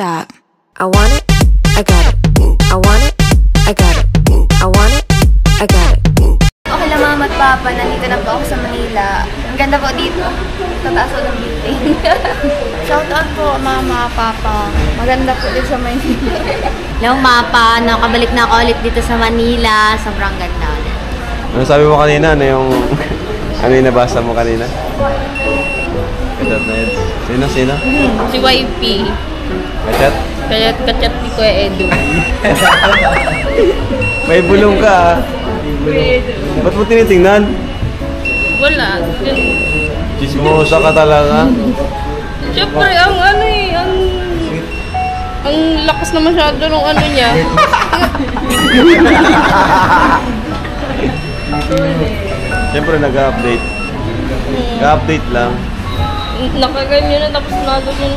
stop. I want it, I got it. I want it, I got it. I want it, I got it. Okay lang mama at papa, nandito na po ako sa Manila. Ang ganda po dito. Tataas ko ng building. Shout out po mama, papa. Maganda po din sa Manila. Hello mapa, nakabalik na ako ulit dito sa Manila. Sobrang ganda. Ano sabi mo kanina? Ano yung ano yung nabasa mo kanina? Kachat na yun. Sino? Si YP. Kachat? Kachat ni Kuya Edu. May bulong ka ah. Ba't mo tinitingnan? Wala. Chismosa ka talaga. Siyempre, ang lakas na masyado nung ano niya. Siyempre nag-update. Nag-update lang. Nakaganyan na tapos nado yun.